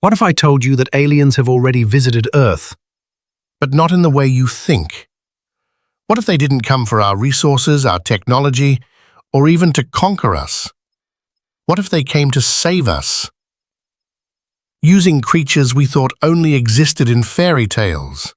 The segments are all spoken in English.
What if I told you that aliens have already visited Earth? But not in the way you think. What if they didn't come for our resources, our technology, or even to conquer us? What if they came to save us? Using creatures we thought only existed in fairy tales.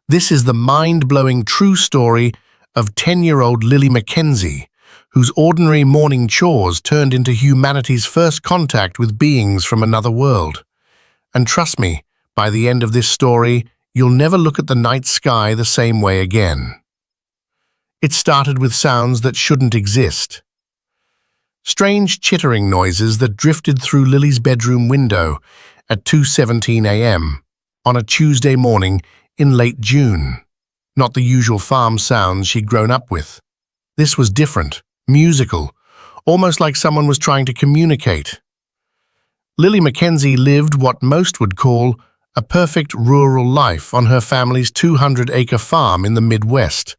This is the mind-blowing true story of 10-year-old Lily McKenzie, whose ordinary morning chores turned into humanity's first contact with beings from another world. And trust me, by the end of this story, you'll never look at the night sky the same way again. It started with sounds that shouldn't exist. Strange chittering noises that drifted through Lily's bedroom window at 2:17 a.m. on a Tuesday morning in late June. Not the usual farm sounds she'd grown up with. This was different, musical, almost like someone was trying to communicate. Lily McKenzie lived what most would call a perfect rural life on her family's 200-acre farm in the Midwest.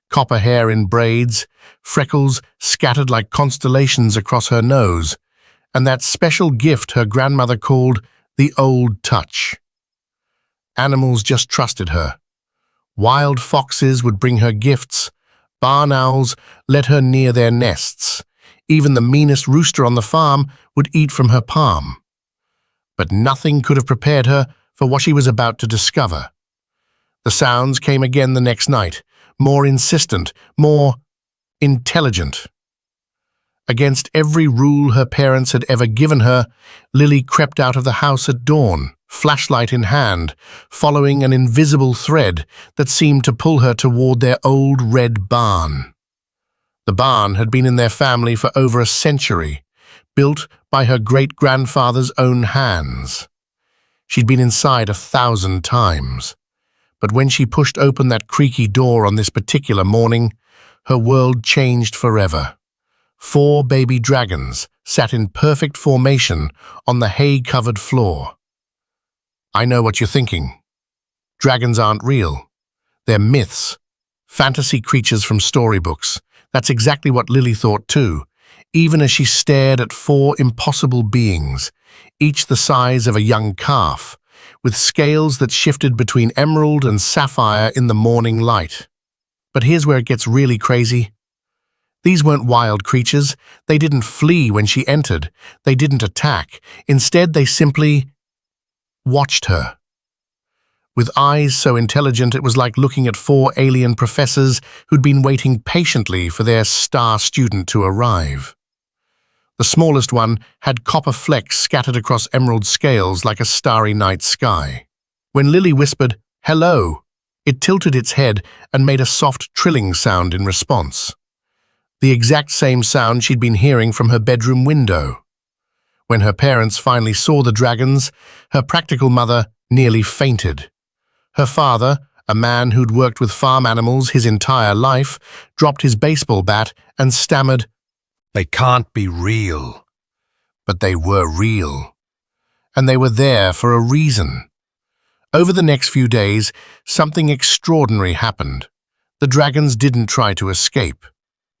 Copper hair in braids, freckles scattered like constellations across her nose, and that special gift her grandmother called the old touch. Animals just trusted her. Wild foxes would bring her gifts. Barn owls let her near their nests. Even the meanest rooster on the farm would eat from her palm. But nothing could have prepared her for what she was about to discover. The sounds came again the next night, more insistent, more intelligent. Against every rule her parents had ever given her, Lily crept out of the house at dawn, flashlight in hand, following an invisible thread that seemed to pull her toward their old red barn. The barn had been in their family for over a century, built by her great-grandfather's own hands. She'd been inside 1,000 times. But when she pushed open that creaky door on this particular morning, her world changed forever. 4 baby dragons sat in perfect formation on the hay-covered floor. I know what you're thinking. Dragons aren't real. They're myths, fantasy creatures from storybooks. That's exactly what Lily thought too, even as she stared at 4 impossible beings, each the size of a young calf, with scales that shifted between emerald and sapphire in the morning light. But here's where it gets really crazy. These weren't wild creatures. They didn't flee when she entered. They didn't attack. Instead, they simply watched her. With eyes so intelligent it was like looking at 4 alien professors who'd been waiting patiently for their star student to arrive. The smallest one had copper flecks scattered across emerald scales like a starry night sky. When Lily whispered, "Hello," it tilted its head and made a soft trilling sound in response. The exact same sound she'd been hearing from her bedroom window. When her parents finally saw the dragons, her practical mother nearly fainted. Her father, a man who'd worked with farm animals his entire life, dropped his baseball bat and stammered, They can't be real. but they were real. And they were there for a reason. Over the next few days, something extraordinary happened. The dragons didn't try to escape.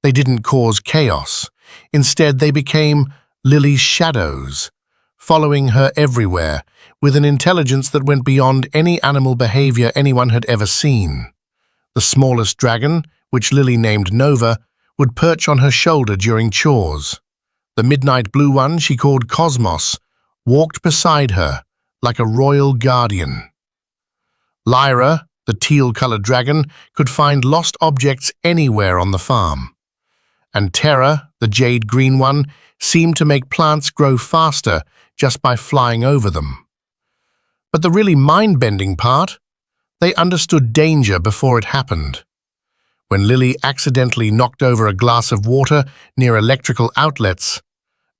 They didn't cause chaos. Instead, they became Lily's shadows, following her everywhere, with an intelligence that went beyond any animal behavior anyone had ever seen. The smallest dragon, which Lily named Nova, would perch on her shoulder during chores. The midnight blue one, she called Cosmos, walked beside her like a royal guardian. Lyra, the teal-colored dragon, could find lost objects anywhere on the farm. And Terra, the jade-green one, seemed to make plants grow faster just by flying over them. But the really mind-bending part, they understood danger before it happened. When Lily accidentally knocked over a glass of water near electrical outlets,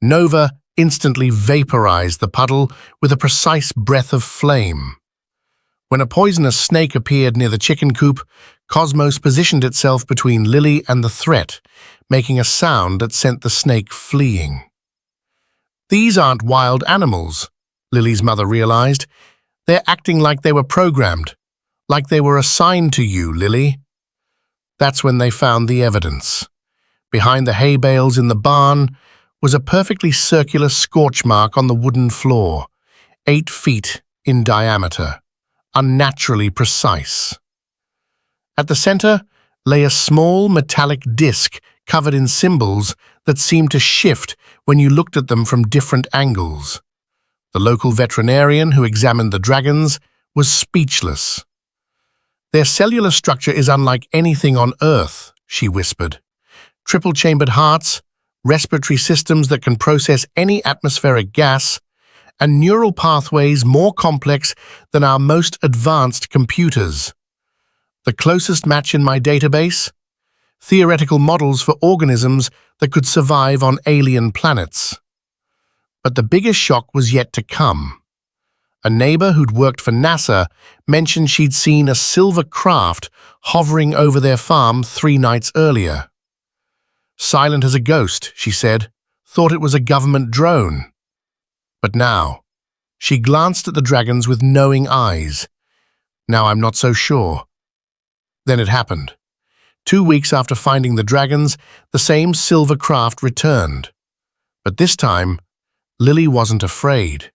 Nova instantly vaporized the puddle with a precise breath of flame. When a poisonous snake appeared near the chicken coop, Cosmos positioned itself between Lily and the threat, making a sound that sent the snake fleeing. These aren't wild animals, Lily's mother realized. They're acting like they were programmed, like they were assigned to you, Lily. That's when they found the evidence. Behind the hay bales in the barn was a perfectly circular scorch mark on the wooden floor, 8 feet in diameter, unnaturally precise. At the center lay a small metallic disc covered in symbols that seemed to shift when you looked at them from different angles. The local veterinarian who examined the dragons was speechless. "Their cellular structure is unlike anything on Earth," she whispered. "Triple-chambered hearts, respiratory systems that can process any atmospheric gas, and neural pathways more complex than our most advanced computers. The closest match in my database? Theoretical models for organisms that could survive on alien planets." But the biggest shock was yet to come. A neighbor who'd worked for NASA mentioned she'd seen a silver craft hovering over their farm 3 nights earlier. "Silent as a ghost," she said, "thought it was a government drone." But now, she glanced at the dragons with knowing eyes. "Now I'm not so sure." Then it happened. 2 weeks after finding the dragons, the same silver craft returned. But this time, Lily wasn't afraid.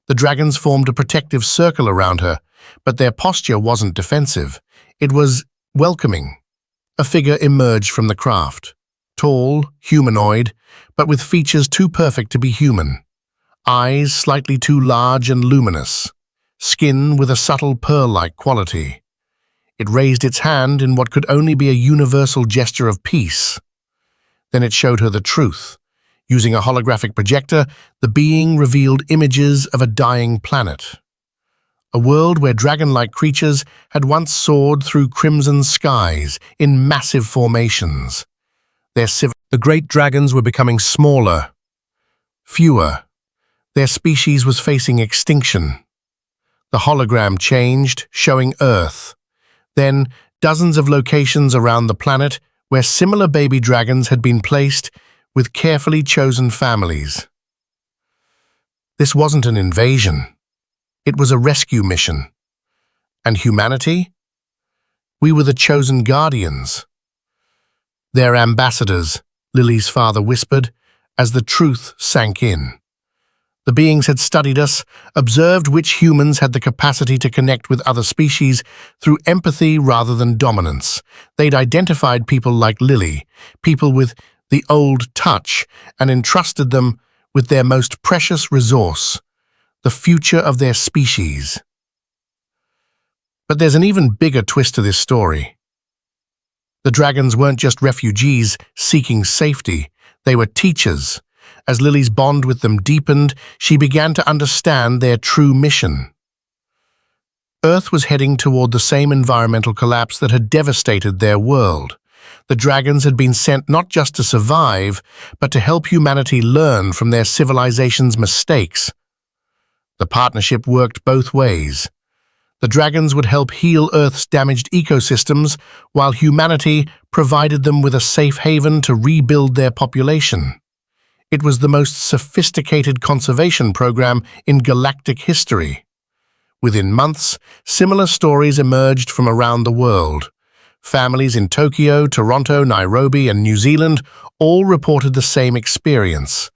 The dragons formed a protective circle around her, but their posture wasn't defensive. It was welcoming. A figure emerged from the craft. Tall, humanoid, but with features too perfect to be human. Eyes slightly too large and luminous. Skin with a subtle pearl-like quality. It raised its hand in what could only be a universal gesture of peace. Then it showed her the truth. Using a holographic projector, the being revealed images of a dying planet. A world where dragon-like creatures had once soared through crimson skies in massive formations. The great dragons were becoming smaller, fewer. Their species was facing extinction. The hologram changed, showing Earth. Then, dozens of locations around the planet where similar baby dragons had been placed with carefully chosen families. This wasn't an invasion. It was a rescue mission. And humanity? We were the chosen guardians. "Their ambassadors," Lily's father whispered, as the truth sank in. The beings had studied us, observed which humans had the capacity to connect with other species through empathy rather than dominance. They'd identified people like Lily, people with the old touch, and entrusted them with their most precious resource, the future of their species. But there's an even bigger twist to this story. The dragons weren't just refugees seeking safety, they were teachers. As Lily's bond with them deepened, she began to understand their true mission. Earth was heading toward the same environmental collapse that had devastated their world. The dragons had been sent not just to survive, but to help humanity learn from their civilization's mistakes. The partnership worked both ways. The dragons would help heal Earth's damaged ecosystems, while humanity provided them with a safe haven to rebuild their population. It was the most sophisticated conservation program in galactic history. Within months, similar stories emerged from around the world. Families in Tokyo, Toronto, Nairobi, and New Zealand all reported the same experience.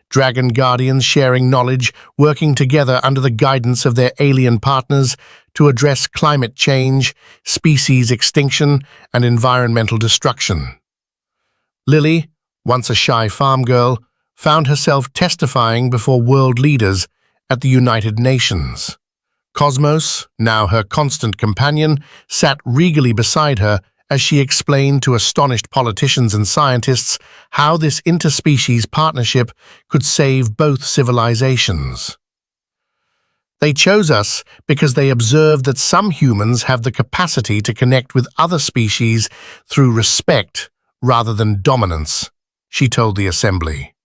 Dragon guardians sharing knowledge, working together under the guidance of their alien partners to address climate change, species extinction, and environmental destruction. Lily, once a shy farm girl, found herself testifying before world leaders at the United Nations. Cosmos, now her constant companion, sat regally beside her as she explained to astonished politicians and scientists how this interspecies partnership could save both civilizations. They chose us because they observed that some humans have the capacity to connect with other species through respect rather than dominance, she told the assembly.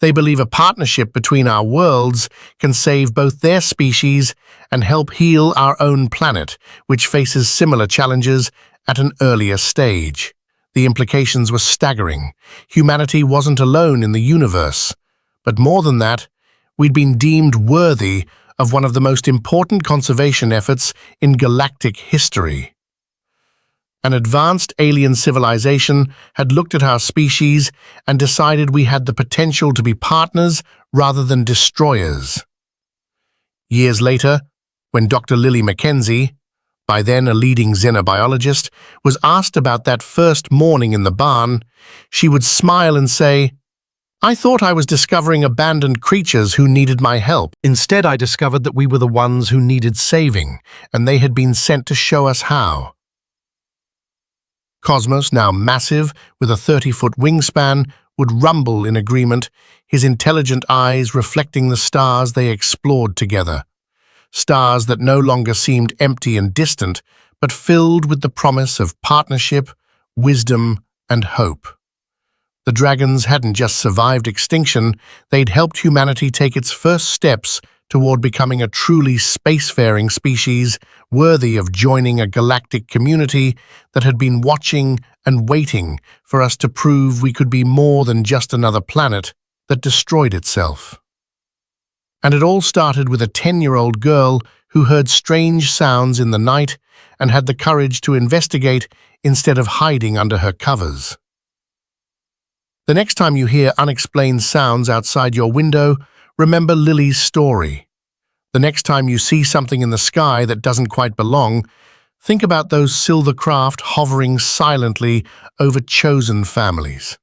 They believe a partnership between our worlds can save both their species and help heal our own planet, which faces similar challenges at an earlier stage. The implications were staggering. Humanity wasn't alone in the universe. But more than that, we'd been deemed worthy of one of the most important conservation efforts in galactic history. An advanced alien civilization had looked at our species and decided we had the potential to be partners rather than destroyers. Years later, when Dr. Lily McKenzie, by then a leading xenobiologist, was asked about that first morning in the barn, she would smile and say, "I thought I was discovering abandoned creatures who needed my help. Instead, I discovered that we were the ones who needed saving, and they had been sent to show us how." Cosmos, now massive, with a 30-foot wingspan, would rumble in agreement, his intelligent eyes reflecting the stars they explored together. Stars that no longer seemed empty and distant, but filled with the promise of partnership, wisdom, and hope. The dragons hadn't just survived extinction, they'd helped humanity take its first steps toward becoming a truly spacefaring species worthy of joining a galactic community that had been watching and waiting for us to prove we could be more than just another planet that destroyed itself. And it all started with a 10-year-old girl who heard strange sounds in the night and had the courage to investigate instead of hiding under her covers. The next time you hear unexplained sounds outside your window, remember Lily's story. The next time you see something in the sky that doesn't quite belong, think about those silver craft hovering silently over chosen families.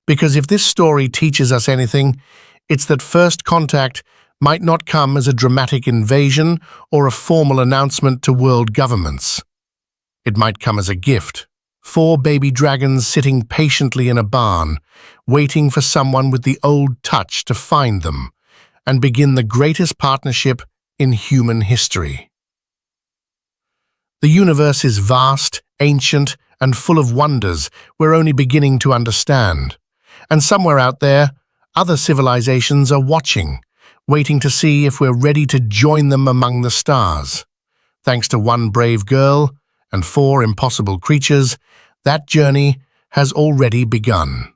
Because if this story teaches us anything, it's that first contact might not come as a dramatic invasion or a formal announcement to world governments. It might come as a gift. 4 baby dragons sitting patiently in a barn, waiting for someone with the old touch to find them and begin the greatest partnership in human history. The universe is vast, ancient, and full of wonders we're only beginning to understand. And somewhere out there, other civilizations are watching, waiting to see if we're ready to join them among the stars. Thanks to one brave girl and 4 impossible creatures, that journey has already begun.